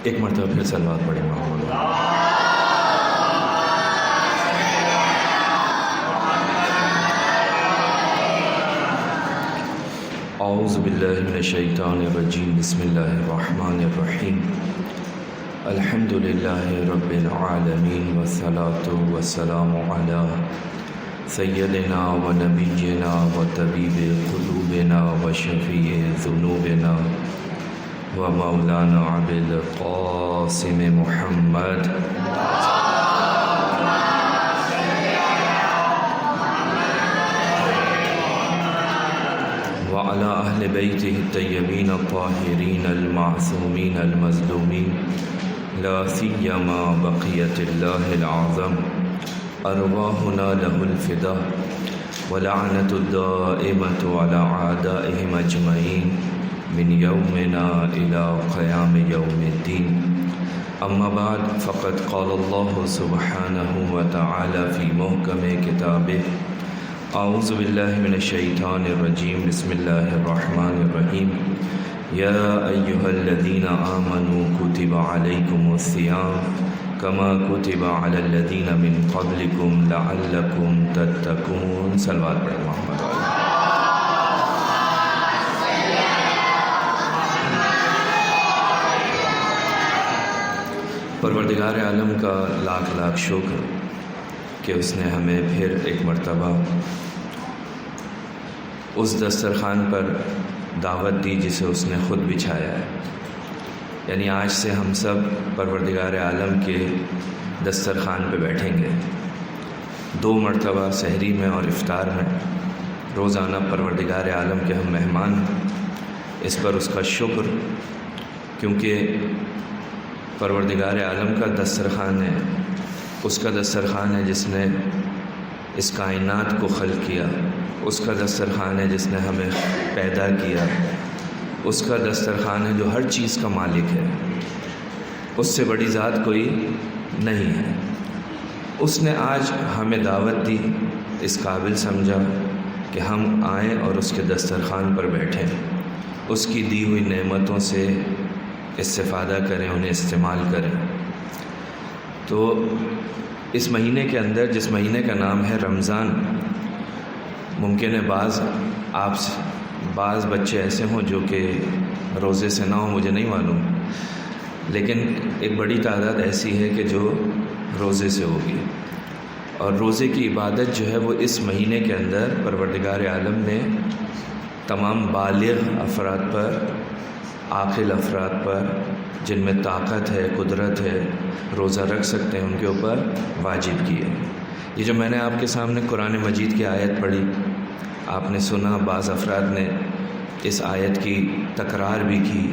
ایک مرتبہ پھر صلوات پڑھیں محمد۔ اعوذ باللہ من الشیطان الرجیم، بسم اللہ الرحمن الرحیم، الحمد للہ رب العالمین، والصلاة والسلام علی سیدنا و نبینا و طبیب قلوبنا و شفیع ذنوبنا و مولانا ابی القاسم محمد وعلى اہل بیتہ الطیبین الطاہرین المعصومین المظلومین، لا سیما بقیت اللہ العظم، ارواحنا لہ الفدا ولعنۃ الدائمۃ علی اعدائہم اجمعین من یومنا الی قیام یوم الدین۔ اما بعد، فقد قال اللہ سبحانہ وتعالی فی محکم کتابہ، اعوذ باللہ من الشیطان الرجیم، بسم اللہ الرحمن الرحیم، یا ایہا الذین آمنوا کتب علیکم الصیام کما کتب علی الذین من قبلکم لعلکم تتقون۔ صلوات پڑھیں محمد۔ پروردگار عالم کا لاکھ لاکھ شکر کہ اس نے ہمیں پھر ایک مرتبہ اس دسترخوان پر دعوت دی جسے اس نے خود بچھایا ہے۔ یعنی آج سے ہم سب پروردگار عالم کے دسترخوان پہ بیٹھیں گے، 2 مرتبہ سحری میں اور افطار میں، روزانہ پروردگار عالم کے ہم مہمان ہیں۔ اس پر اس کا شکر، کیونکہ پروردگار عالم کا دسترخوان ہے، اس کا دسترخوان ہے جس نے اس کائنات کو خلق کیا، اس کا دسترخوان ہے جس نے ہمیں پیدا کیا، اس کا دسترخوان ہے جو ہر چیز کا مالک ہے، اس سے بڑی ذات کوئی نہیں ہے۔ اس نے آج ہمیں دعوت دی، اس قابل سمجھا کہ ہم آئیں اور اس کے دسترخوان پر بیٹھیں، اس کی دی ہوئی نعمتوں سے استفادہ کریں، انہیں استعمال کریں۔ تو اس مہینے کے اندر، جس مہینے کا نام ہے رمضان، ممکن ہے بعض بچے ایسے ہوں جو کہ روزے سے نہ ہوں، مجھے نہیں معلوم، لیکن ایک بڑی تعداد ایسی ہے کہ جو روزے سے ہوگی۔ اور روزے کی عبادت جو ہے وہ اس مہینے کے اندر پروردگار عالم نے تمام بالغ افراد پر، عاقل افراد پر، جن میں طاقت ہے، قدرت ہے، روزہ رکھ سکتے ہیں، ان کے اوپر واجب کی ہے۔ یہ جو میں نے آپ کے سامنے قرآن مجید کی آیت پڑھی، آپ نے سنا، بعض افراد نے اس آیت کی تکرار بھی کی،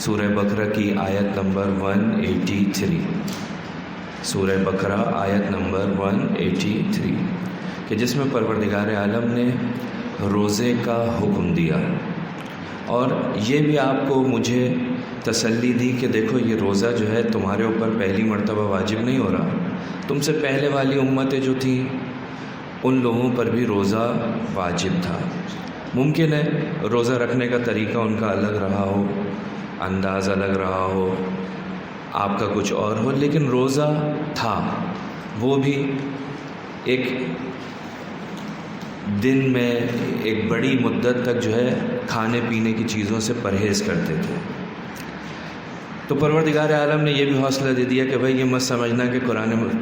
سورہ بقرہ کی آیت نمبر 183، سورہ بقرہ آیت نمبر 183، کہ جس میں پروردگار عالم نے روزے کا حکم دیا، اور یہ بھی آپ کو مجھے تسلی دی کہ دیکھو یہ روزہ جو ہے تمہارے اوپر پہلی مرتبہ واجب نہیں ہو رہا، تم سے پہلے والی امتیں جو تھیں ان لوگوں پر بھی روزہ واجب تھا۔ ممکن ہے روزہ رکھنے کا طریقہ ان کا الگ رہا ہو، انداز الگ رہا ہو، آپ کا کچھ اور ہو، لیکن روزہ تھا۔ وہ بھی ایک دن میں ایک بڑی مدت تک جو ہے کھانے پینے کی چیزوں سے پرہیز کرتے تھے۔ تو پروردگار عالم نے یہ بھی حوصلہ دے دیا کہ بھائی یہ مت سمجھنا کہ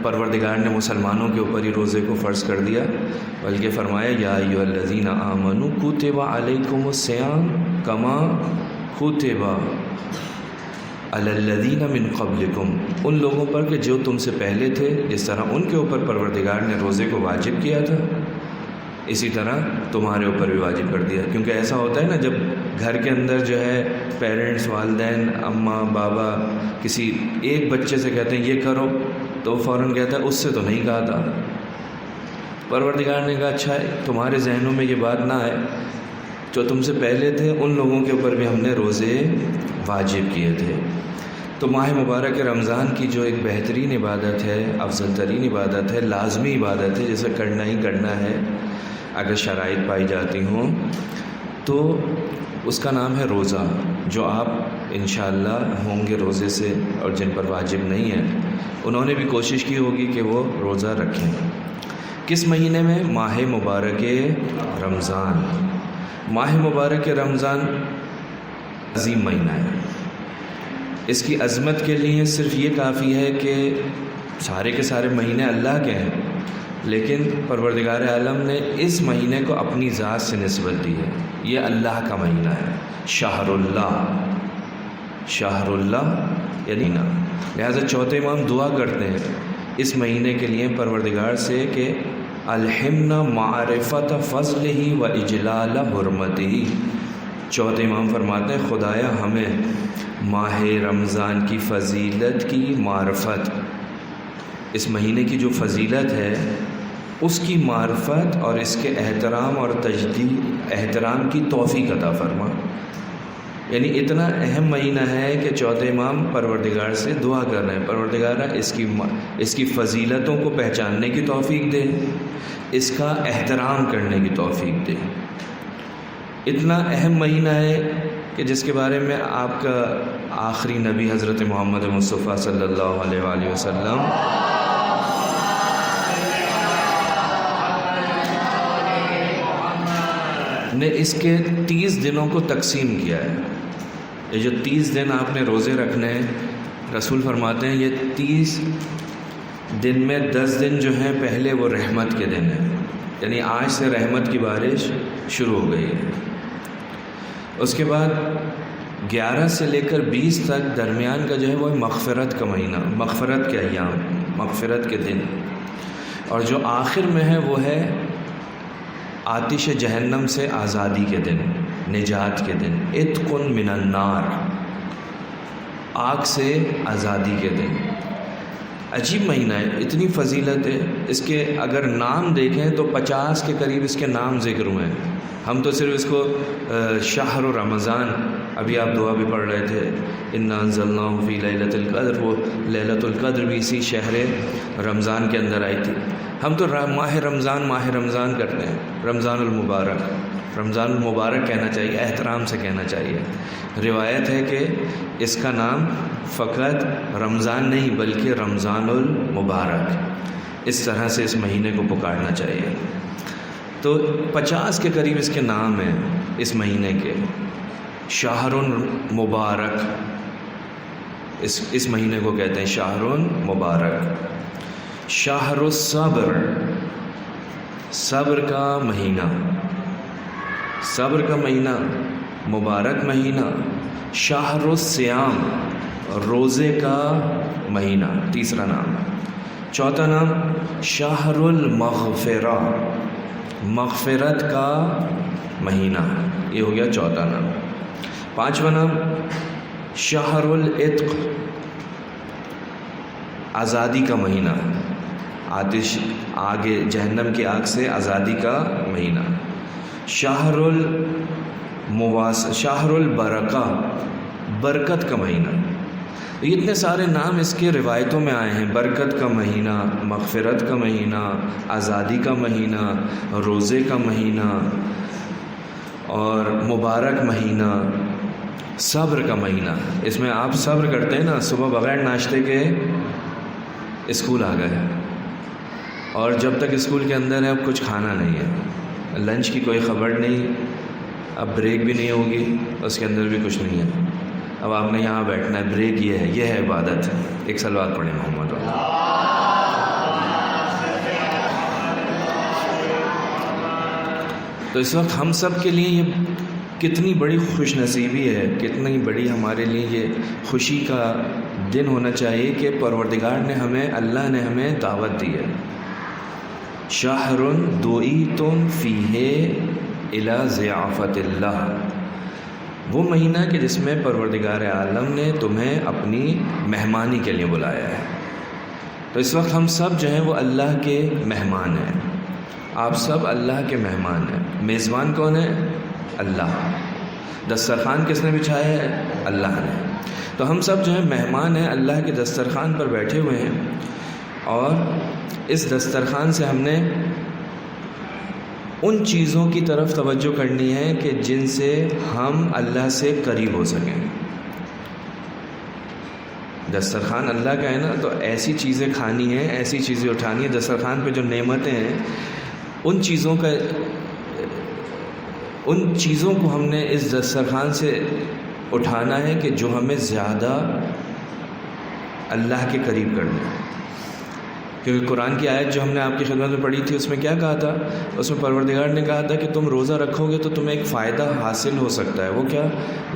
پروردگار نے مسلمانوں کے اوپر ہی روزے کو فرض کر دیا، بلکہ فرمایا یا ایھا الذین آمنوا کتب علیکم الصیام کما کتب علی الذین من قبلکم، ان لوگوں پر کہ جو تم سے پہلے تھے، جس طرح ان کے اوپر پروردگار نے روزے کو واجب کیا تھا، اسی طرح تمہارے اوپر بھی واجب کر دیا۔ کیونکہ ایسا ہوتا ہے نا، جب گھر کے اندر جو ہے پیرنٹس، والدین، اماں بابا کسی ایک بچے سے کہتے ہیں یہ کرو، تو وہ فوراً کہتا ہے اس سے تو نہیں کہا تھا۔ پروردگار نے کہا اچھا ہے، تمہارے ذہنوں میں یہ بات نہ آئے، جو تم سے پہلے تھے ان لوگوں کے اوپر بھی ہم نے روزے واجب کیے تھے۔ تو ماہ مبارک رمضان کی جو ایک بہترین عبادت ہے، افضل ترین عبادت ہے، لازمی عبادت ہے، جسے کرنا ہی کرنا ہے اگر شرائط پائی جاتی ہوں، تو اس کا نام ہے روزہ، جو آپ انشاءاللہ ہوں گے روزے سے، اور جن پر واجب نہیں ہے انہوں نے بھی کوشش کی ہوگی کہ وہ روزہ رکھیں۔ کس مہینے میں؟ ماہ مبارک رمضان۔ ماہ مبارک رمضان عظیم مہینہ ہے۔ اس کی عظمت کے لیے صرف یہ کافی ہے کہ سارے کے سارے مہینے اللہ کے ہیں، لیکن پروردگار عالم نے اس مہینے کو اپنی ذات سے نسبت دی ہے۔ یہ اللہ کا مہینہ ہے، شہر اللہ، شہر اللہ یعنی نا، لہٰذا چوتھے امام دعا کرتے ہیں اس مہینے کے لیے پروردگار سے کہ الہمنا معرفت فضلہ و اجلال حرمتہ۔ چوتھے امام فرماتے ہیں خدایا ہمیں ماہ رمضان کی فضیلت کی معرفت، اس مہینے کی جو فضیلت ہے اس کی معرفت اور اس کے احترام اور تجدید احترام کی توفیق عطا فرما۔ یعنی اتنا اہم مہینہ ہے کہ چوتھے امام پروردگار سے دعا کر رہے ہیں، پروردگارہ اس کی فضیلتوں کو پہچاننے کی توفیق دے، اس کا احترام کرنے کی توفیق دے۔ اتنا اہم مہینہ ہے کہ جس کے بارے میں آپ کا آخری نبی حضرت محمد مصطفیٰ صلی اللہ علیہ وآلہ وسلم نے اس کے 30 دنوں کو تقسیم کیا ہے۔ یہ جو 30 دن آپ نے روزے رکھنے ہیں، رسول فرماتے ہیں یہ 30 دن میں 10 دن جو ہیں پہلے وہ رحمت کے دن ہیں، یعنی آج سے رحمت کی بارش شروع ہو گئی ہے۔ اس کے بعد 11 سے لے کر 20 تک درمیان کا جو ہے وہ مغفرت کا مہینہ، مغفرت کے ایام، مغفرت کے دن، اور جو آخر میں ہے وہ ہے آتش جہنم سے آزادی کے دن، نجات کے دن، عتق من النار، آگ سے آزادی کے دن۔ عجیب مہینہ ہے، اتنی فضیلت ہے اس کے، اگر نام دیکھیں تو 50 کے قریب اس کے نام ذکر ہوئے ہیں۔ ہم تو صرف اس کو شہر رمضان، ابھی آپ دعا بھی پڑھ رہے تھے انا انزلناہ فی لیلۃ القدر، وہ لیلۃ القدر بھی اسی شہر رمضان کے اندر آئی تھی۔ ہم تو ماہ رمضان کرتے ہیں، رمضان المبارک، رمضان المبارک کہنا چاہیے، احترام سے کہنا چاہیے۔ روایت ہے کہ اس کا نام فقط رمضان نہیں بلکہ رمضان المبارک، اس طرح سے اس مہینے کو پکارنا چاہیے۔ تو 50 کے قریب اس کے نام ہیں اس مہینے کے۔ شہر مبارک، اس مہینے کو کہتے ہیں شہر مبارک۔ شہر الصبر، صبر کا مہینہ، صبر کا مہینہ، مبارک مہینہ۔ شہر الصیام، روزے کا مہینہ، تیسرا نام۔ چوتھا نام شہر المغفرہ، مغفرت کا مہینہ، یہ ہو گیا چوتھا نام۔ پانچواں نام شہر العتق، آزادی کا مہینہ، آتش، آگ جہنم کی آگ سے آزادی کا مہینہ۔ شہر شہر البرکہ، برکت کا مہینہ۔ یہ اتنے سارے نام اس کے روایتوں میں آئے ہیں، برکت کا مہینہ، مغفرت کا مہینہ، آزادی کا مہینہ، روزے کا مہینہ، اور مبارک مہینہ، صبر کا مہینہ۔ اس میں آپ صبر کرتے ہیں نا، صبح بغیر ناشتے کے اسکول آ گئے، اور جب تک اسکول کے اندر ہے اب کچھ کھانا نہیں ہے، لنچ کی کوئی خبر نہیں، اب بریک بھی نہیں ہوگی، اس کے اندر بھی کچھ نہیں ہے، اب آپ نے یہاں بیٹھنا ہے، بریک یہ ہے عبادت۔ ایک صلوات پڑھیں محمد والا۔ تو اس وقت ہم سب کے لیے یہ کتنی بڑی خوش نصیبی ہے، کتنی بڑی ہمارے لیے یہ خوشی کا دن ہونا چاہیے کہ پروردگار نے ہمیں، اللہ نے ہمیں دعوت دی ہے۔ شہر دعیت فیہ الی ضیافت اللہ، وہ مہینہ کہ جس میں پروردگار عالم نے تمہیں اپنی مہمانی کے لیے بلایا ہے۔ تو اس وقت ہم سب جو ہیں وہ اللہ کے مہمان ہیں، آپ سب اللہ کے مہمان ہیں۔ میزبان کون ہے؟ اللہ۔ دسترخوان کس نے بچھایا ہے؟ اللہ نے۔ تو ہم سب جو ہیں مہمان ہیں، اللہ کے دسترخوان پر بیٹھے ہوئے ہیں، اور اس دسترخوان سے ہم نے ان چیزوں کی طرف توجہ کرنی ہے کہ جن سے ہم اللہ سے قریب ہو سکیں۔ دسترخوان اللہ کا ہے نا، تو ایسی چیزیں کھانی ہیں، ایسی چیزیں اٹھانی ہیں، دسترخوان پہ جو نعمتیں ہیں ان چیزوں کو ہم نے اس دسترخوان سے اٹھانا ہے کہ جو ہمیں زیادہ اللہ کے قریب کر دیں. کیونکہ قرآن کی آیت جو ہم نے آپ کی خدمت میں پڑھی تھی اس میں کیا کہا تھا؟ اس میں پروردگار نے کہا تھا کہ تم روزہ رکھو گے تو تمہیں ایک فائدہ حاصل ہو سکتا ہے. وہ کیا؟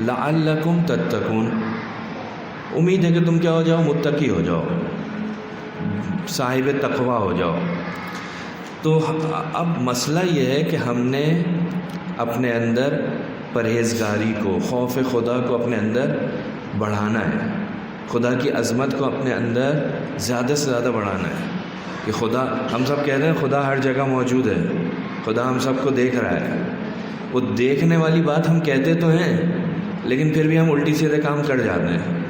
لعلکم تتقون. امید ہے کہ تم کیا ہو جاؤ؟ متقی ہو جاؤ، صاحب تقوی ہو جاؤ. تو اب مسئلہ یہ ہے کہ ہم نے اپنے اندر پرہیزگاری کو، خوف خدا کو اپنے اندر بڑھانا ہے، خدا کی عظمت کو اپنے اندر زیادہ سے زیادہ بڑھانا ہے. کہ خدا، ہم سب کہتے ہیں خدا ہر جگہ موجود ہے، خدا ہم سب کو دیکھ رہا ہے. وہ دیکھنے والی بات ہم کہتے تو ہیں لیکن پھر بھی ہم الٹی سیدھے کام کر جاتے ہیں.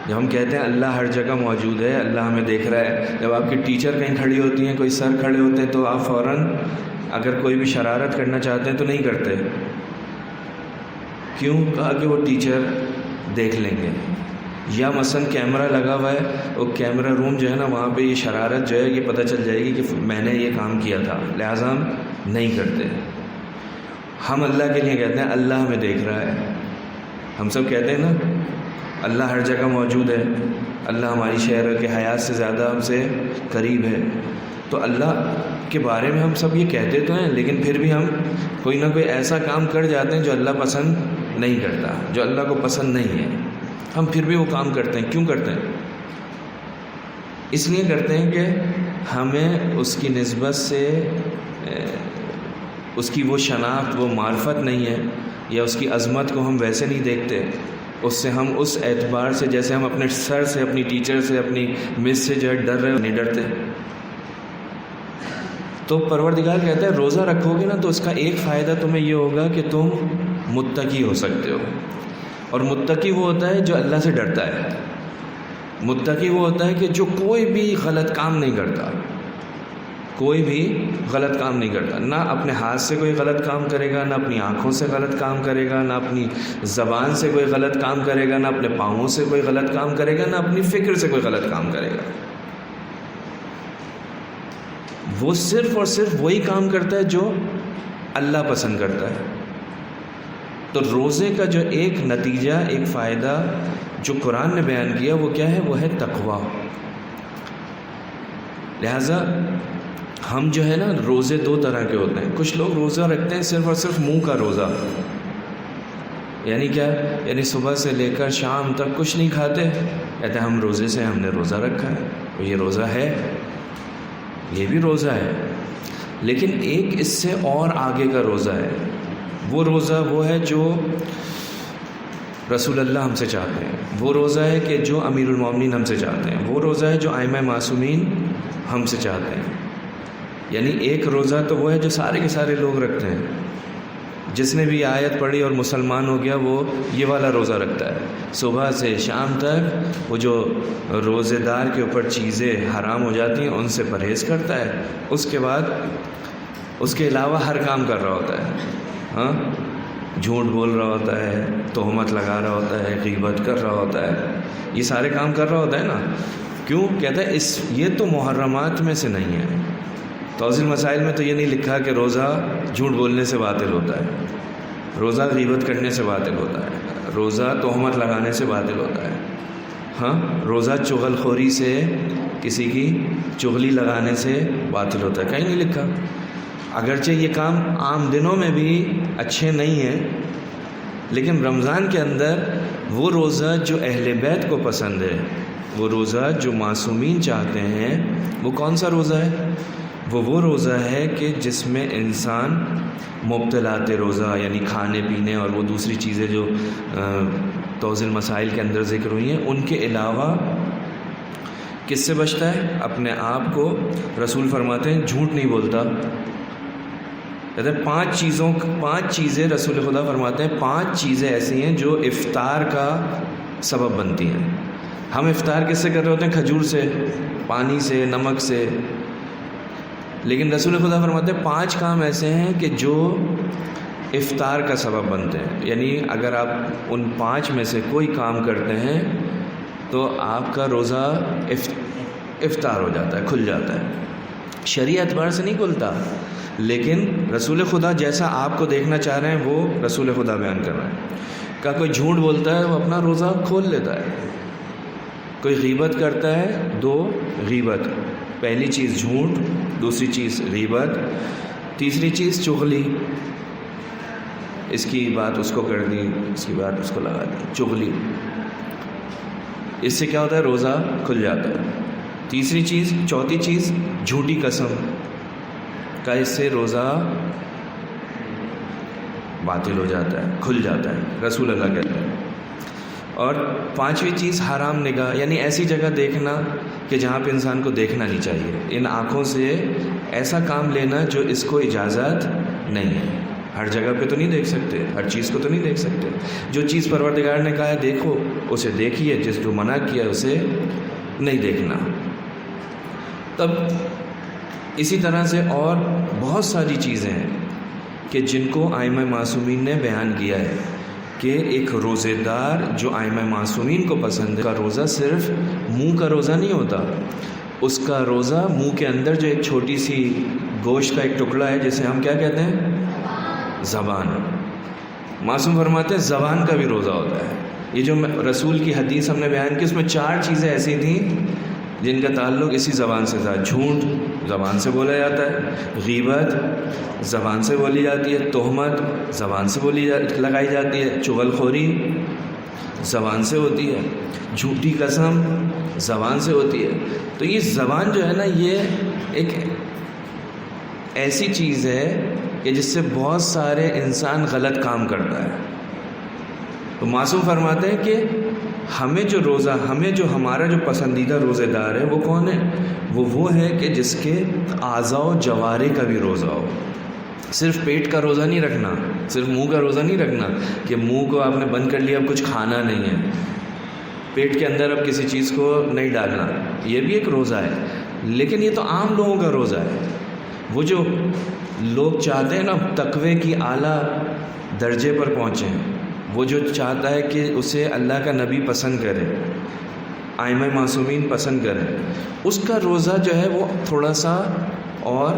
جب ہم کہتے ہیں اللہ ہر جگہ موجود ہے، اللہ ہمیں دیکھ رہا ہے، جب آپ کی ٹیچر کہیں کھڑی ہوتی ہیں، کوئی سر کھڑے ہوتے ہیں تو آپ فوراً اگر کوئی بھی شرارت کرنا چاہتے ہیں تو نہیں کرتے. کیوں؟ کہا کہ وہ ٹیچر دیکھ لیں گے. یا مثلا کیمرہ لگا ہوا ہے، وہ کیمرہ روم جو ہے نا، وہاں پہ یہ شرارت جو ہے یہ پتہ چل جائے گی کہ میں نے یہ کام کیا تھا، لہٰذا ہم نہیں کرتے. ہم اللہ کے لیے کہتے ہیں اللہ ہمیں دیکھ رہا ہے. ہم سب کہتے ہیں نا اللہ ہر جگہ موجود ہے، اللہ ہماری شہر کے حیات سے زیادہ ہم سے قریب ہے. تو اللہ کے بارے میں ہم سب یہ کہتے تو ہیں لیکن پھر بھی ہم کوئی نہ کوئی ایسا کام کر جاتے ہیں جو اللہ پسند نہیں کرتا، جو اللہ کو پسند نہیں ہے. ہم پھر بھی وہ کام کرتے ہیں. کیوں کرتے ہیں؟ اس لیے کرتے ہیں کہ ہمیں اس کی نسبت سے اس کی وہ شناخت، وہ معرفت نہیں ہے، یا اس کی عظمت کو ہم ویسے نہیں دیکھتے. اس سے ہم اس اعتبار سے، جیسے ہم اپنے سر سے، اپنی ٹیچر سے، اپنی مس سے جو ہے ڈر رہے نہیں ڈرتے. تو پروردگار کہتا ہے روزہ رکھو گے نا تو اس کا ایک فائدہ تمہیں یہ ہوگا کہ تم متقی ہو سکتے ہو. اور متقی وہ ہوتا ہے جو اللہ سے ڈرتا ہے. متقی وہ ہوتا ہے کہ جو کوئی بھی غلط کام نہیں کرتا، کوئی بھی غلط کام نہیں کرتا. نہ اپنے ہاتھ سے کوئی غلط کام کرے گا، نہ اپنی آنکھوں سے غلط کام کرے گا، نہ اپنی زبان سے کوئی غلط کام کرے گا، نہ اپنے پاؤں سے کوئی غلط کام کرے گا، نہ اپنی فکر سے کوئی غلط کام کرے گا. وہ صرف اور صرف وہی کام کرتا ہے جو اللہ پسند کرتا ہے. تو روزے کا جو ایک نتیجہ، ایک فائدہ جو قرآن نے بیان کیا وہ کیا ہے؟ وہ ہے تقوی. لہٰذا ہم جو ہے نا، روزے دو طرح کے ہوتے ہیں. کچھ لوگ روزہ رکھتے ہیں صرف اور صرف منہ کا روزہ، یعنی کیا؟ یعنی صبح سے لے کر شام تک کچھ نہیں کھاتے، کہتے ہیں ہم روزے سے، ہم نے روزہ رکھا ہے. یہ روزہ ہے، یہ بھی روزہ ہے. لیکن ایک اس سے اور آگے کا روزہ ہے. وہ روزہ وہ ہے جو رسول اللہ ہم سے چاہتے ہیں. وہ روزہ ہے کہ جو امیر المومنین ہم سے چاہتے ہیں. وہ روزہ ہے جو ائمہ معصومین ہم سے چاہتے ہیں. یعنی ایک روزہ تو وہ ہے جو سارے کے سارے لوگ رکھتے ہیں. جس نے بھی آیت پڑھی اور مسلمان ہو گیا وہ یہ والا روزہ رکھتا ہے. صبح سے شام تک وہ جو روزے دار کے اوپر چیزیں حرام ہو جاتی ہیں ان سے پرہیز کرتا ہے. اس کے بعد اس کے علاوہ ہر کام کر رہا ہوتا ہے. ہاں، جھوٹ بول رہا ہوتا ہے، تہمت لگا رہا ہوتا ہے، غیبت کر رہا ہوتا ہے، یہ سارے کام کر رہا ہوتا ہے نا. کیوں؟ کہتا ہے یہ تو محرمات میں سے نہیں ہے. توضیح المسائل میں تو یہ نہیں لکھا کہ روزہ جھوٹ بولنے سے باطل ہوتا ہے، روزہ غیبت کرنے سے باطل ہوتا ہے، روزہ تہمت لگانے سے باطل ہوتا ہے. ہاں، روزہ چغل خوری سے، کسی کی چغلی لگانے سے باطل ہوتا ہے. کہیں نہیں لکھا. اگرچہ یہ کام عام دنوں میں بھی اچھے نہیں ہیں، لیکن رمضان کے اندر وہ روزہ جو اہل بیت کو پسند ہے، وہ روزہ جو معصومین چاہتے ہیں، وہ کون سا روزہ ہے؟ وہ روزہ ہے کہ جس میں انسان مبتلات روزہ، یعنی کھانے پینے اور وہ دوسری چیزیں جو توضیح المسائل کے اندر ذکر ہوئی ہیں، ان کے علاوہ کس سے بچتا ہے؟ اپنے آپ کو. رسول فرماتے ہیں جھوٹ نہیں بولتا. کہتے ہیں پانچ چیزیں رسول خدا فرماتے ہیں، 5 چیزیں ایسی ہیں جو افطار کا سبب بنتی ہیں. ہم افطار کس سے کر رہے ہوتے ہیں؟ کھجور سے، پانی سے، نمک سے. لیکن رسول خدا فرماتے ہیں 5 کام ایسے ہیں کہ جو افطار کا سبب بنتے ہیں. یعنی اگر آپ ان 5 میں سے کوئی کام کرتے ہیں تو آپ کا روزہ افطار ہو جاتا ہے، کھل جاتا ہے. شرعی اعتبار سے نہیں کھلتا، لیکن رسول خدا جیسا آپ کو دیکھنا چاہ رہے ہیں وہ رسول خدا بیان کر رہے ہیں. کہ کوئی جھوٹ بولتا ہے وہ اپنا روزہ کھول لیتا ہے. کوئی غیبت کرتا ہے، 2 غیبت، پہلی چیز جھوٹ، دوسری چیز غیبت، تیسری چیز چغلی. اس کی بات اس کو کر دی، اس کی بات اس کو لگا دی، چغلی. اس سے کیا ہوتا ہے؟ روزہ کھل جاتا ہے. تیسری چیز، چوتھی چیز جھوٹی قسم کا، اس سے روزہ باطل ہو جاتا ہے، کھل جاتا ہے، رسول اللہ کہتے ہیں. اور 5ویں چیز حرام نگاہ، یعنی ایسی جگہ دیکھنا کہ جہاں پہ انسان کو دیکھنا نہیں چاہیے. ان آنکھوں سے ایسا کام لینا جو اس کو اجازت نہیں ہے. ہر جگہ پہ تو نہیں دیکھ سکتے، ہر چیز کو تو نہیں دیکھ سکتے. جو چیز پروردگار نے کہا ہے دیکھو اسے دیکھیے، جس جو منع کیا اسے نہیں دیکھنا. تب اسی طرح سے اور بہت ساری چیزیں ہیں کہ جن کو ائمہ معصومین نے بیان کیا ہے کہ ایک روزے دار جو ائمہ معصومین کو پسند ہے، کا روزہ صرف منہ کا روزہ نہیں ہوتا. اس کا روزہ منہ کے اندر جو ایک چھوٹی سی گوشت کا ایک ٹکڑا ہے جسے ہم کیا کہتے ہیں؟ زبان. معصوم فرماتے ہیں زبان کا بھی روزہ ہوتا ہے. یہ جو رسول کی حدیث ہم نے بیان کی اس میں 4 چیزیں ایسی تھیں جن کا تعلق اسی زبان سے تھا. جھوٹ زبان سے بولا جاتا ہے، غیبت زبان سے بولی جاتی ہے، تہمت زبان سے لگائی جاتی ہے، چغل خوری زبان سے ہوتی ہے، جھوٹی قسم زبان سے ہوتی ہے. تو یہ زبان جو ہے نا، یہ ایک ایسی چیز ہے کہ جس سے بہت سارے انسان غلط کام کرتا ہے. تو معصوم فرماتے ہیں کہ ہمیں جو ہمارا جو پسندیدہ روزے دار ہے وہ کون ہے؟ وہ ہے کہ جس کے اعضاء و جوارح کا بھی روزہ ہو. صرف پیٹ کا روزہ نہیں رکھنا، صرف منہ کا روزہ نہیں رکھنا کہ منہ کو آپ نے بند کر لیا، اب کچھ کھانا نہیں ہے، پیٹ کے اندر اب کسی چیز کو نہیں ڈالنا. یہ بھی ایک روزہ ہے، لیکن یہ تو عام لوگوں کا روزہ ہے. وہ جو لوگ چاہتے ہیں نا تقوی کی اعلیٰ درجے پر پہنچیں، وہ جو چاہتا ہے کہ اسے اللہ کا نبی پسند کرے، ائمہ معصومین پسند کریں، اس کا روزہ جو ہے وہ تھوڑا سا اور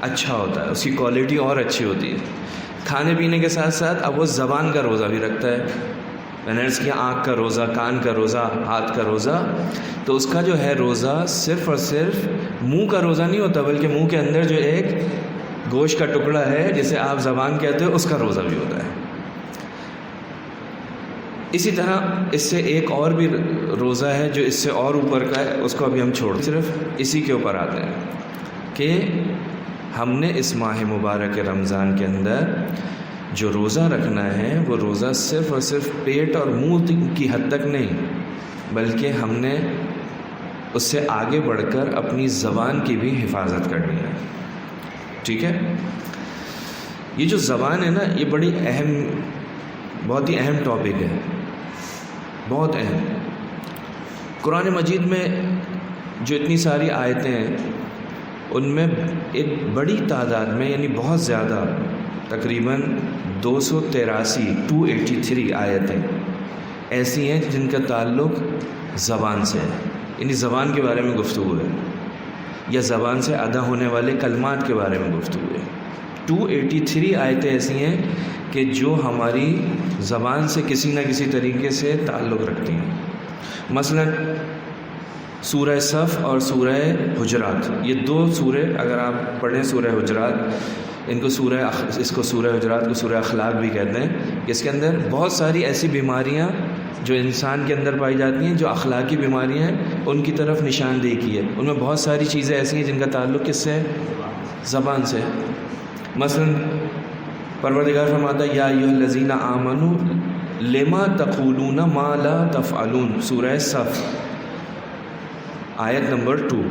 اچھا ہوتا ہے، اس کی کوالٹی اور اچھی ہوتی ہے. کھانے پینے کے ساتھ ساتھ اب وہ زبان کا روزہ بھی رکھتا ہے. میں نے عرض کیا آنکھ کا روزہ، کان کا روزہ، ہاتھ کا روزہ. تو اس کا جو ہے روزہ صرف اور صرف منہ کا روزہ نہیں ہوتا، بلکہ منہ کے اندر جو ایک گوشت کا ٹکڑا ہے جسے آپ زبان کہتے ہو، اس کا روزہ بھی ہوتا ہے. اسی طرح اس سے ایک اور بھی روزہ ہے جو اس سے اور اوپر کا ہے، اس کو ابھی ہم چھوڑ صرف اسی کے اوپر آتے ہیں کہ ہم نے اس ماہ مبارک رمضان کے اندر جو روزہ رکھنا ہے وہ روزہ صرف اور صرف پیٹ اور منہ کی حد تک نہیں، بلکہ ہم نے اس سے آگے بڑھ کر اپنی زبان کی بھی حفاظت کرنی ہے. ٹھیک ہے؟ یہ جو زبان ہے نا، یہ بڑی اہم، بہت ہی اہم ٹاپک ہے، بہت اہم. قرآن مجید میں جو اتنی ساری آیتیں ہیں ان میں ایک بڑی تعداد میں، یعنی بہت زیادہ، تقریباً 283 آیتیں ایسی ہیں جن کا تعلق زبان سے ہے، یعنی زبان کے بارے میں گفتگو ہے یا زبان سے ادا ہونے والے کلمات کے بارے میں گفتگو ہے. 283 آیتیں ایسی ہیں کہ جو ہماری زبان سے کسی نہ کسی طریقے سے تعلق رکھتی ہیں. مثلا سورہ صف اور سورہ حجرات، یہ 2 سورے اگر آپ پڑھیں، سورہ حجرات اس کو سورہ حجرات کو سورہ اخلاق بھی کہتے ہیں. اس کے اندر بہت ساری ایسی بیماریاں جو انسان کے اندر پائی جاتی ہیں، جو اخلاقی بیماریاں ہیں، ان کی طرف نشاندہی کی ہے. ان میں بہت ساری چیزیں ایسی ہیں جن کا تعلق کس سے ہے؟ زبان سے. مثلا پروردگار فرماتا ہے یا ایھا الذین آمنوا لما تقولون ما لا تفعلون، سورہ صف آیت نمبر 2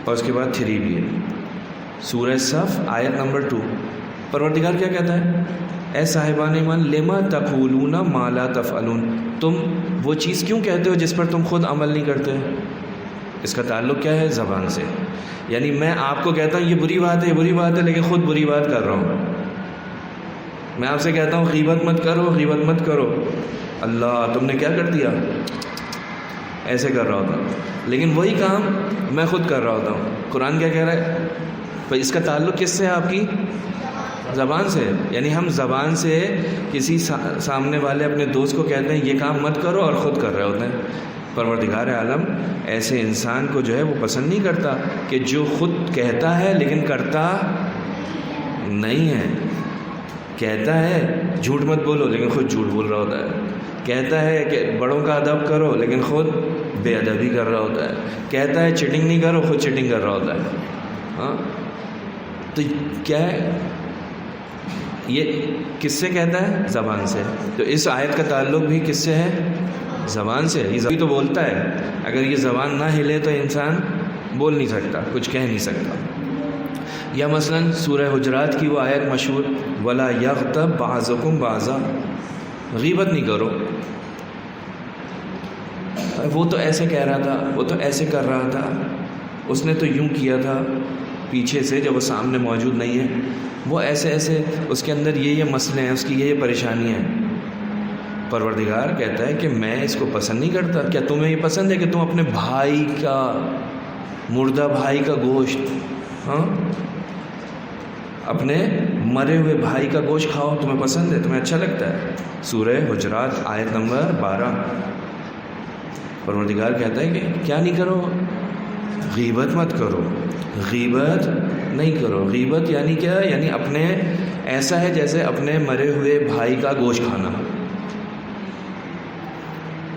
اور اس کے بعد 3 بھی ہے. سورہ صف آیت نمبر 2 پروردگار کیا کہتا ہے؟ اے صاحبان ایمان لما تقولون ما لا تفعلون، تم وہ چیز کیوں کہتے ہو جس پر تم خود عمل نہیں کرتے؟ اس کا تعلق کیا ہے؟ زبان سے. یعنی میں آپ کو کہتا ہوں یہ بری بات ہے، یہ بری بات ہے، لیکن خود بری بات کر رہا ہوں. میں آپ سے کہتا ہوں غیبت مت کرو، غیبت مت کرو، اللہ تم نے کیا کر دیا، ایسے کر رہا ہوتا، لیکن وہی کام میں خود کر رہا ہوتا ہوں۔ قرآن کیا کہہ رہا ہے؟ تو اس کا تعلق کس سے ہے؟ آپ کی زبان سے۔ یعنی ہم زبان سے کسی سامنے والے اپنے دوست کو کہتے ہیں یہ کام مت کرو، اور خود کر رہے ہوتے ہیں۔ پروردگار عالم ایسے انسان کو جو ہے وہ پسند نہیں کرتا کہ جو خود کہتا ہے لیکن کرتا نہیں ہے۔ کہتا ہے جھوٹ مت بولو لیکن خود جھوٹ بول رہا ہوتا ہے، کہتا ہے کہ بڑوں کا ادب کرو لیکن خود بے ادبی کر رہا ہوتا ہے، کہتا ہے چیٹنگ نہیں کرو، خود چیٹنگ کر رہا ہوتا ہے۔ ہاں تو کیا ہے یہ؟ کس سے کہتا ہے؟ زبان سے۔ تو اس آیت کا تعلق بھی کس سے ہے؟ زبان سے۔ یہ زبان تو بولتا ہے، اگر یہ زبان نہ ہلے تو انسان بول نہیں سکتا، کچھ کہہ نہیں سکتا۔ یا مثلا سورہ حجرات کی وہ آیت مشہور وَلَا يَغْتَبْ بَعْضُكُمْ بَعْضًا، غیبت نہیں کرو، وہ تو ایسے کہہ رہا تھا، وہ تو ایسے کر رہا تھا، اس نے تو یوں کیا تھا پیچھے سے جب وہ سامنے موجود نہیں ہے، وہ ایسے ایسے، اس کے اندر یہ مسئلے ہیں، اس کی یہ پریشانیاں ہیں۔ پروردگار کہتا ہے کہ میں اس کو پسند نہیں کرتا۔ کیا تمہیں یہ پسند ہے کہ تم اپنے بھائی کا، مردہ بھائی کا گوشت، ہاں اپنے مرے ہوئے بھائی کا گوشت کھاؤ؟ تمہیں پسند ہے؟ تمہیں اچھا لگتا ہے؟ سورہ حجرات آیت نمبر 12۔ پروردگار کہتا ہے کہ کیا نہیں کرو؟ غیبت مت کرو، غیبت نہیں کرو۔ غیبت یعنی کیا؟ یعنی اپنے، ایسا ہے جیسے اپنے مرے ہوئے بھائی کا گوشت کھانا۔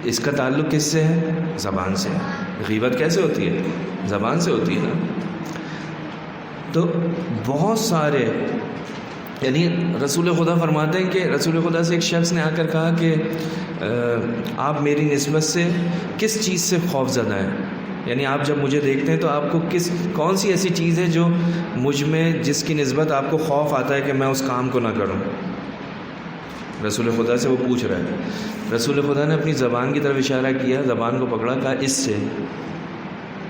اس کا تعلق کس سے ہے؟ زبان سے۔ غیبت کیسے ہوتی ہے؟ زبان سے ہوتی ہے نا۔ تو بہت سارے، یعنی رسول خدا فرماتے ہیں کہ رسول خدا سے ایک شخص نے آ کر کہا کہ آپ میری نسبت سے کس چیز سے خوف زدہ ہیں؟ یعنی آپ جب مجھے دیکھتے ہیں تو آپ کو کون سی ایسی چیز ہے جو مجھ میں، جس کی نسبت آپ کو خوف آتا ہے کہ میں اس کام کو نہ کروں؟ رسول خدا سے وہ پوچھ رہا ہے۔ رسول خدا نے اپنی زبان کی طرف اشارہ کیا، زبان کو پکڑا، کہا اس سے،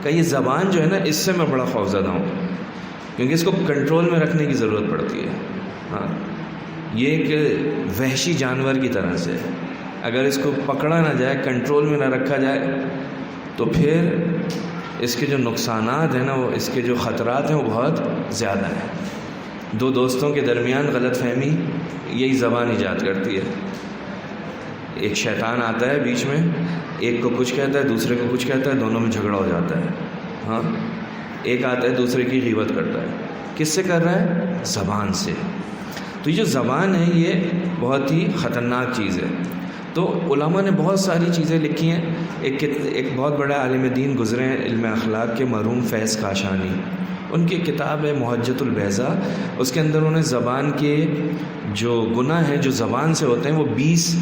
کہ یہ زبان جو ہے نا، اس سے میں بڑا خوف زدہ ہوں، کیونکہ اس کو کنٹرول میں رکھنے کی ضرورت پڑتی ہے۔ ہاں یہ ایک وحشی جانور کی طرح سے، اگر اس کو پکڑا نہ جائے، کنٹرول میں نہ رکھا جائے، تو پھر اس کے جو نقصانات ہیں نا، وہ اس کے جو خطرات ہیں وہ بہت زیادہ ہیں۔ دو دوستوں کے درمیان غلط فہمی یہی زبان ایجاد کرتی ہے۔ ایک شیطان آتا ہے بیچ میں، ایک کو کچھ کہتا ہے، دوسرے کو کچھ کہتا ہے، دونوں میں جھگڑا ہو جاتا ہے۔ ہاں ایک آتا ہے دوسرے کی غیبت کرتا ہے، کس سے کر رہا ہے؟ زبان سے۔ تو یہ جو زبان ہے یہ بہت ہی خطرناک چیز ہے۔ تو علماء نے بہت ساری چیزیں لکھی ہیں۔ ایک بہت بڑا عالم دین گزرے ہیں علم اخلاق کے، مرحوم فیض کاشانی، ان کی کتاب ہے محجت البیضاء، اس کے اندر انہوں نے زبان کے جو گناہ ہیں جو زبان سے ہوتے ہیں وہ 20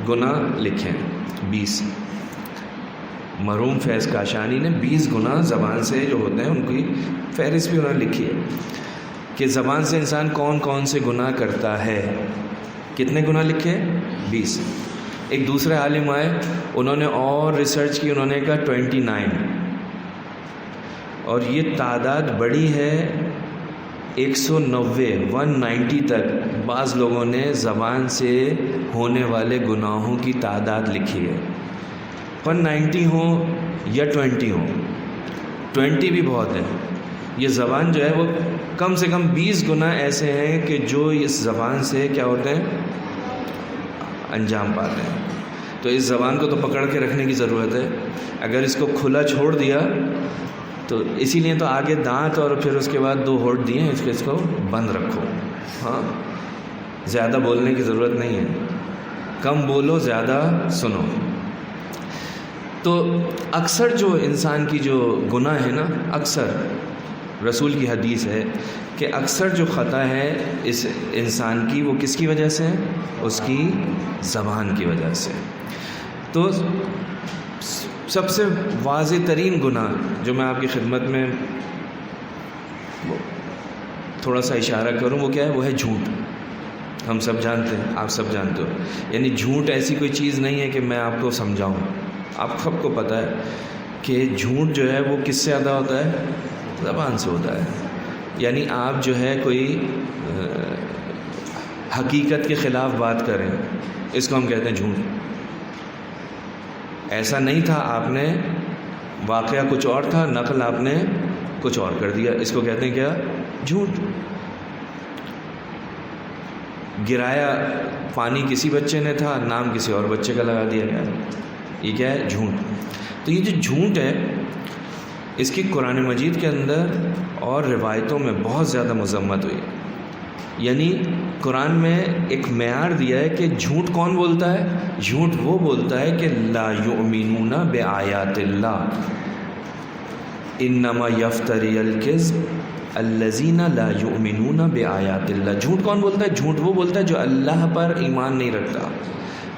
گناہ لکھے ہیں۔ 20 مرحوم فیض کاشانی نے 20 گناہ زبان سے جو ہوتے ہیں ان کی فہرست بھی انہوں نے لکھی ہے، کہ زبان سے انسان کون کون سے گناہ کرتا ہے۔ کتنے گناہ لکھے؟ 20۔ ایک دوسرے عالم آئے، انہوں نے اور ریسرچ کی، انہوں نے کہا 29، اور یہ تعداد بڑی ہے 190 190 تک بعض لوگوں نے زبان سے ہونے والے گناہوں کی تعداد لکھی ہے۔ 190 ہوں یا 20 ہوں، 20 بھی بہت ہے۔ یہ زبان جو ہے وہ کم سے کم 20 گناہ ایسے ہیں کہ جو اس زبان سے کیا ہوتے ہیں؟ انجام پاتے ہیں۔ تو اس زبان کو تو پکڑ کے رکھنے کی ضرورت ہے۔ اگر اس کو کھلا چھوڑ دیا تو اسی لیے تو آگے دانت اور پھر اس کے بعد 2 ہونٹ دیے ہیں، اس کو بند رکھو۔ ہاں زیادہ بولنے کی ضرورت نہیں ہے، کم بولو زیادہ سنو۔ تو اکثر جو انسان کی جو گناہ ہے نا، اکثر رسول کی حدیث ہے کہ اکثر جو خطا ہے اس انسان کی، وہ کس کی وجہ سے ہے؟ اس کی زبان کی وجہ سے۔ تو سب سے واضح ترین گناہ جو میں آپ کی خدمت میں تھوڑا سا اشارہ کروں وہ کیا ہے؟ وہ ہے جھوٹ۔ ہم سب جانتے ہیں، آپ سب جانتے ہو، یعنی جھوٹ ایسی کوئی چیز نہیں ہے کہ میں آپ کو سمجھاؤں، آپ سب کو پتہ ہے کہ جھوٹ جو ہے وہ کس سے ادا ہوتا ہے؟ زبان سے ہوتا ہے۔ یعنی آپ جو ہے کوئی حقیقت کے خلاف بات کریں، اس کو ہم کہتے ہیں جھوٹ۔ ایسا نہیں تھا، آپ نے واقعہ کچھ اور تھا، نقل آپ نے کچھ اور کر دیا، اس کو کہتے ہیں کیا؟ جھوٹ۔ گرایا پانی کسی بچے نے تھا، نام کسی اور بچے کا لگا دیا گیا، یہ کیا ہے؟ جھوٹ۔ تو یہ جو جھوٹ ہے اس کی قرآن مجید کے اندر اور روایتوں میں بہت زیادہ مذمت ہوئی، یعنی قرآن میں ایک معیار دیا ہے کہ جھوٹ کون بولتا ہے؟ جھوٹ وہ بولتا ہے کہ لا یؤمنون بآیات اللہ انما یفتری الکذب الذین لا یؤمنون بآیات اللہ۔ جھوٹ کون بولتا ہے؟ جھوٹ وہ بولتا ہے جو اللہ پر ایمان نہیں رکھتا،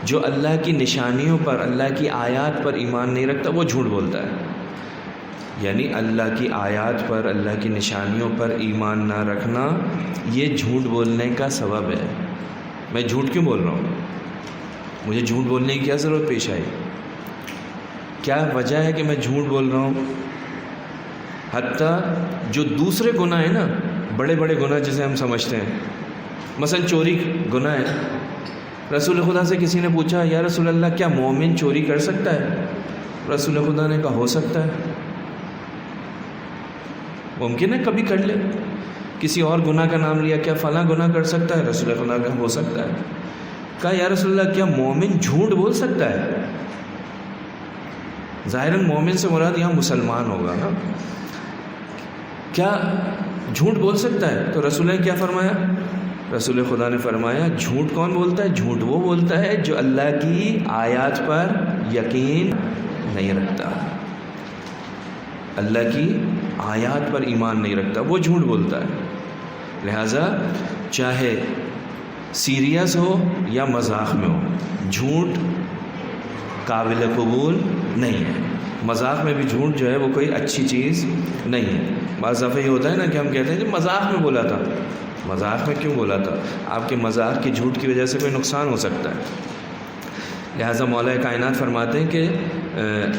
جو اللہ کی نشانیوں پر، اللہ کی آیات پر ایمان نہیں رکھتا، وہ جھوٹ بولتا ہے۔ یعنی اللہ کی آیات پر، اللہ کی نشانیوں پر ایمان نہ رکھنا یہ جھوٹ بولنے کا سبب ہے۔ میں جھوٹ کیوں بول رہا ہوں؟ مجھے جھوٹ بولنے کی کیا ضرورت پیش آئی؟ کیا وجہ ہے کہ میں جھوٹ بول رہا ہوں؟ حتیٰ جو دوسرے گناہ ہیں نا، بڑے بڑے گناہ جسے ہم سمجھتے ہیں، مثلا چوری گناہ ہے، رسول خدا سے کسی نے پوچھا یا رسول اللہ کیا مومن چوری کر سکتا ہے؟ رسول خدا نے کہا ہو سکتا ہے، ممکن ہے کبھی کر لے۔ کسی اور گناہ کا نام لیا، کیا فلاں گناہ کر سکتا ہے؟ رسول خدا کا ہو سکتا ہے۔ کہا یا رسول اللہ کیا مومن جھوٹ بول سکتا ہے؟ ظاہراً مومن سے مراد یہاں مسلمان ہوگا نا، کیا جھوٹ بول سکتا ہے؟ تو رسول نے کیا فرمایا؟ رسول خدا نے فرمایا جھوٹ کون بولتا ہے؟ جھوٹ وہ بولتا ہے جو اللہ کی آیات پر یقین نہیں رکھتا، اللہ کی آیات پر ایمان نہیں رکھتا، وہ جھوٹ بولتا ہے۔ لہٰذا چاہے سیریس ہو یا مذاق میں ہو، جھوٹ قابل قبول نہیں ہے۔ مذاق میں بھی جھوٹ جو ہے وہ کوئی اچھی چیز نہیں ہے۔ بعض دفعہ یہ ہوتا ہے نا کہ ہم کہتے ہیں کہ مذاق میں بولا تھا۔ مذاق میں کیوں بولا تھا؟ آپ کے مذاق کی جھوٹ کی وجہ سے کوئی نقصان ہو سکتا ہے۔ لہٰذا مولا کائنات فرماتے ہیں کہ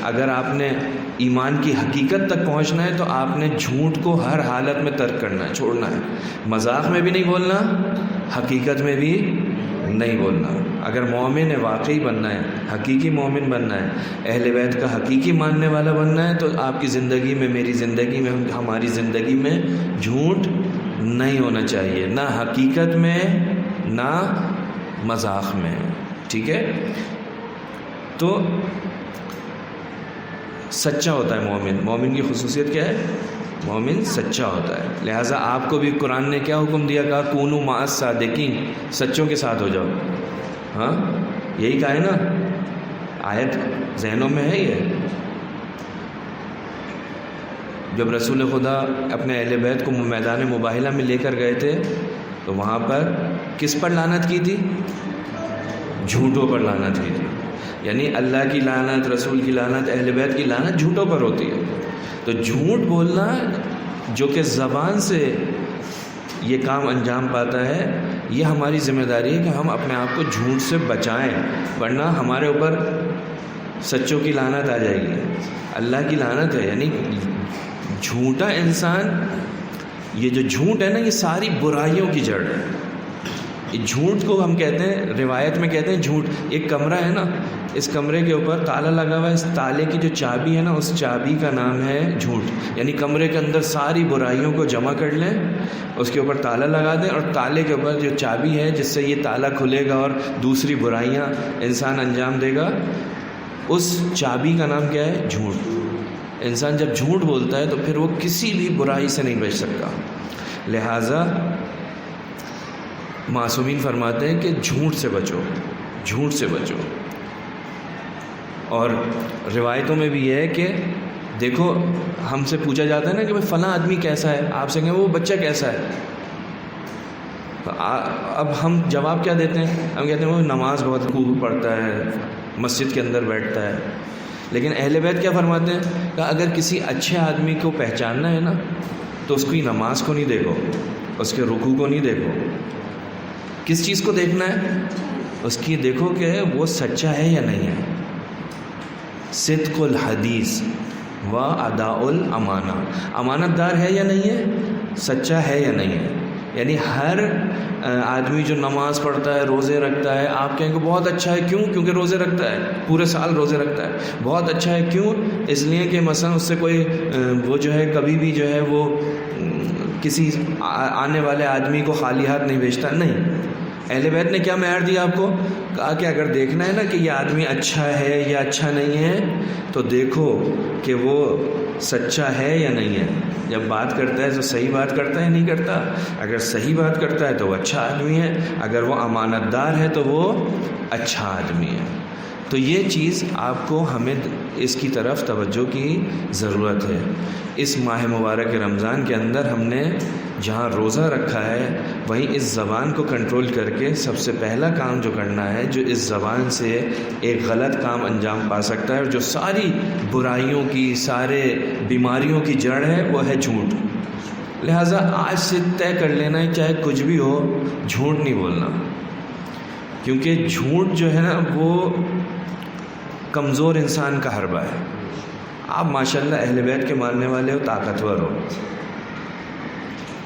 اگر آپ نے ایمان کی حقیقت تک پہنچنا ہے تو آپ نے جھوٹ کو ہر حالت میں ترک کرنا ہے، چھوڑنا ہے۔ مذاق میں بھی نہیں بولنا، حقیقت میں بھی نہیں بولنا۔ اگر مومن واقعی بننا ہے، حقیقی مومن بننا ہے، اہل بیت کا حقیقی ماننے والا بننا ہے، تو آپ کی زندگی میں، میری زندگی میں، ہماری زندگی میں جھوٹ نہیں ہونا چاہیے، نہ حقیقت میں نہ مذاق میں، ٹھیک ہے؟ تو سچا ہوتا ہے مومن۔ مومن کی خصوصیت کیا ہے؟ مومن سچا ہوتا ہے۔ لہٰذا آپ کو بھی قرآن نے کیا حکم دیا؟ کہا کونوا مع الصادقین، سچوں کے ساتھ ہو جاؤ۔ ہاں یہی کہا ہے نا، آیت ذہنوں میں ہے۔ یہ جب رسول خدا اپنے اہل بیت کو میدان مباہلہ میں لے کر گئے تھے تو وہاں پر کس پر لعنت کی تھی؟ جھوٹوں پر لعنت کی تھی۔ یعنی اللہ کی لعنت، رسول کی لعنت، اہل بیت کی لعنت جھوٹوں پر ہوتی ہے۔ تو جھوٹ بولنا جو کہ زبان سے یہ کام انجام پاتا ہے، یہ ہماری ذمہ داری ہے کہ ہم اپنے آپ کو جھوٹ سے بچائیں، ورنہ ہمارے اوپر سچوں کی لعنت آ جائے گی، اللہ کی لعنت ہے۔ یعنی جھوٹا انسان، یہ جو جھوٹ ہے نا، یہ ساری برائیوں کی جڑ ہے۔ جھوٹ کو ہم کہتے ہیں، روایت میں کہتے ہیں جھوٹ، ایک کمرہ ہے نا، اس کمرے کے اوپر تالا لگا ہوا ہے، اس تالے کی جو چابی ہے نا، اس چابی کا نام ہے جھوٹ۔ یعنی کمرے کے اندر ساری برائیوں کو جمع کر لیں، اس کے اوپر تالا لگا دیں، اور تالے کے اوپر جو چابی ہے جس سے یہ تالا کھلے گا اور دوسری برائیاں انسان انجام دے گا، اس چابی کا نام کیا ہے؟ جھوٹ۔ انسان جب جھوٹ بولتا ہے تو پھر وہ کسی بھی برائی سے نہیں بچ سکتا۔ لہٰذا معصومین فرماتے ہیں کہ جھوٹ سے بچو، جھوٹ سے بچو۔ اور روایتوں میں بھی یہ ہے کہ دیکھو، ہم سے پوچھا جاتا ہے نا کہ بھائی فلاں آدمی کیسا ہے، آپ سے کہیں وہ بچہ کیسا ہے، تو اب ہم جواب کیا دیتے ہیں؟ ہم کہتے ہیں وہ نماز بہت خوب پڑھتا ہے، مسجد کے اندر بیٹھتا ہے۔ لیکن اہل بیت کیا فرماتے ہیں کہ اگر کسی اچھے آدمی کو پہچاننا ہے نا تو اس کی نماز کو نہیں دیکھو، اس کے رکوع کو نہیں دیکھو، کس چیز کو دیکھنا ہے؟ اس کی دیکھو کہ وہ سچا ہے یا نہیں ہے۔ صدق الحدیث و اداء الامانہ، امانت دار ہے یا نہیں ہے، سچا ہے یا نہیں ہے۔ یعنی ہر آدمی جو نماز پڑھتا ہے، روزے رکھتا ہے، آپ کہیں گے بہت اچھا ہے، کیوں؟ کیونکہ روزے رکھتا ہے، پورے سال روزے رکھتا ہے. بہت اچھا ہے، کیوں؟ اس لیے کہ مثلا اس سے کوئی وہ جو ہے کبھی بھی جو ہے وہ کسی آنے والے آدمی کو خالی ہاتھ نہیں بھیجتا. نہیں، اہل بیت نے کیا معیار دیا آپ کو؟ کہا کہ اگر دیکھنا ہے نا کہ یہ آدمی اچھا ہے یا اچھا نہیں ہے تو دیکھو کہ وہ سچا ہے یا نہیں ہے. جب بات کرتا ہے تو صحیح بات کرتا ہے، نہیں کرتا. اگر صحیح بات کرتا ہے تو وہ اچھا آدمی ہے، اگر وہ امانت دار ہے تو وہ اچھا آدمی ہے. تو یہ چیز آپ کو ہمیں اس کی طرف توجہ کی ضرورت ہے. اس ماہ مبارک رمضان کے اندر ہم نے جہاں روزہ رکھا ہے وہیں اس زبان کو کنٹرول کر کے سب سے پہلا کام جو کرنا ہے، جو اس زبان سے ایک غلط کام انجام پا سکتا ہے اور جو ساری برائیوں کی، سارے بیماریوں کی جڑ ہے، وہ ہے جھوٹ. لہٰذا آج سے طے کر لینا ہے چاہے کچھ بھی ہو، جھوٹ نہیں بولنا. کیونکہ جھوٹ جو ہے نا وہ کمزور انسان کا حربہ ہے. آپ ماشاءاللہ اہل بیت کے ماننے والے ہو، طاقتور ہو،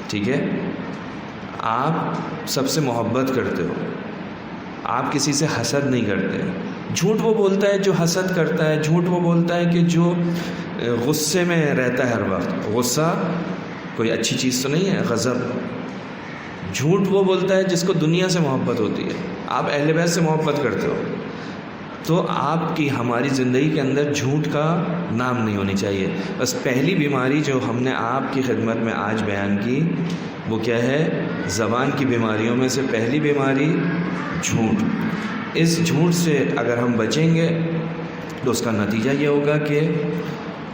ٹھیک ہے، آپ سب سے محبت کرتے ہو، آپ کسی سے حسد نہیں کرتے. جھوٹ وہ بولتا ہے جو حسد کرتا ہے، جھوٹ وہ بولتا ہے کہ جو غصے میں رہتا ہے ہر وقت. غصہ کوئی اچھی چیز تو نہیں ہے، غضب. جھوٹ وہ بولتا ہے جس کو دنیا سے محبت ہوتی ہے. آپ اہل بیت سے محبت کرتے ہو تو آپ کی ہماری زندگی کے اندر جھوٹ کا نام نہیں ہونی چاہیے. بس پہلی بیماری جو ہم نے آپ کی خدمت میں آج بیان کی وہ کیا ہے؟ زبان کی بیماریوں میں سے پہلی بیماری جھوٹ. اس جھوٹ سے اگر ہم بچیں گے تو اس کا نتیجہ یہ ہوگا کہ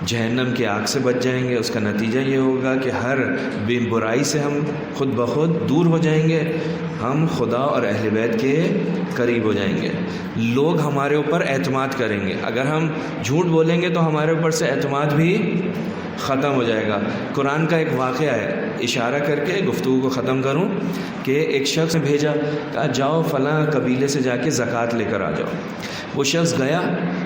جہنم کی آگ سے بچ جائیں گے. اس کا نتیجہ یہ ہوگا کہ ہر بے برائی سے ہم خود بخود دور ہو جائیں گے، ہم خدا اور اہل بیت کے قریب ہو جائیں گے. لوگ ہمارے اوپر اعتماد کریں گے. اگر ہم جھوٹ بولیں گے تو ہمارے اوپر سے اعتماد بھی ختم ہو جائے گا. قرآن کا ایک واقعہ ہے، اشارہ کر کے گفتگو کو ختم کروں، کہ ایک شخص نے بھیجا، کہا جاؤ فلاں قبیلے سے جا کے زکوٰۃ لے کر آ جاؤ. وہ شخص گیا،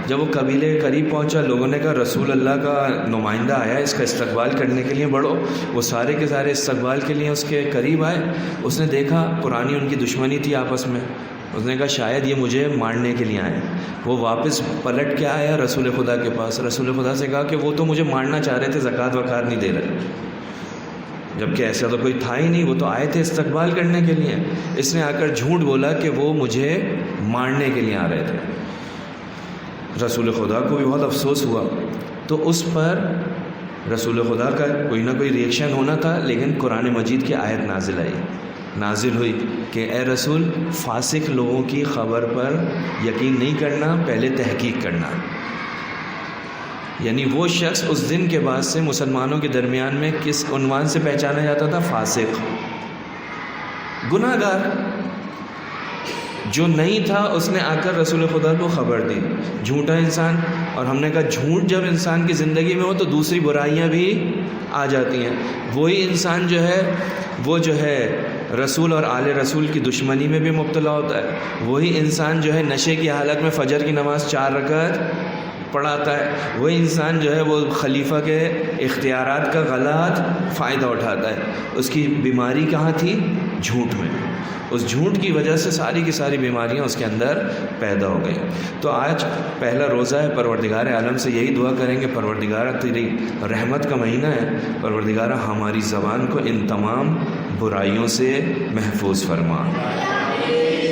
جب وہ قبیلے کے قریب پہنچا لوگوں نے کہا رسول اللہ کا نمائندہ آیا، اس کا استقبال کرنے کے لیے بڑھو. وہ سارے کے سارے استقبال کے لیے اس کے قریب آئے. اس نے دیکھا پرانی ان کی دشمنی تھی آپس میں. اس نے کہا شاید یہ مجھے مارنے کے لیے آئے. وہ واپس پلٹ کے آیا رسول خدا کے پاس. رسول خدا سے کہا کہ وہ تو مجھے مارنا چاہ رہے تھے، زکوٰۃ وقار نہیں دے رہے. جبکہ ایسا تو کوئی تھا ہی نہیں، وہ تو آئے تھے استقبال کرنے کے لیے. اس نے آ کر جھوٹ بولا کہ وہ مجھے مارنے کے لیے آ رہے تھے. رسول خدا کو بھی بہت افسوس ہوا. تو اس پر رسول خدا کا کوئی نہ کوئی ریئیکشن ہونا تھا، لیکن قرآن مجید کی آیت نازل ہوئی کہ اے رسول، فاسق لوگوں کی خبر پر یقین نہیں کرنا، پہلے تحقیق کرنا. یعنی وہ شخص اس دن کے بعد سے مسلمانوں کے درمیان میں کس عنوان سے پہچانا جاتا تھا؟ فاسق، گناہ گار. جو نہیں تھا اس نے آ کر رسول خدا کو خبر دی، جھوٹا انسان. اور ہم نے کہا جھوٹ جب انسان کی زندگی میں ہو تو دوسری برائیاں بھی آ جاتی ہیں. وہی انسان جو ہے وہ جو ہے رسول اور آل رسول کی دشمنی میں بھی مبتلا ہوتا ہے. وہی انسان جو ہے نشے کی حالت میں فجر کی نماز 4 رکعت پڑھاتا ہے. وہی انسان جو ہے وہ خلیفہ کے اختیارات کا غلط فائدہ اٹھاتا ہے. اس کی بیماری کہاں تھی؟ جھوٹ میں. اس جھوٹ کی وجہ سے ساری کی ساری بیماریاں اس کے اندر پیدا ہو گئی. تو آج پہلا روزہ ہے، پروردگار عالم سے یہی دعا کریں گے پروردگارہ تیری رحمت کا مہینہ ہے، پروردگارہ ہماری زبان کو ان تمام برائیوں سے محفوظ فرما.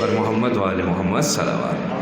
اور محمد وآل محمد صلوات.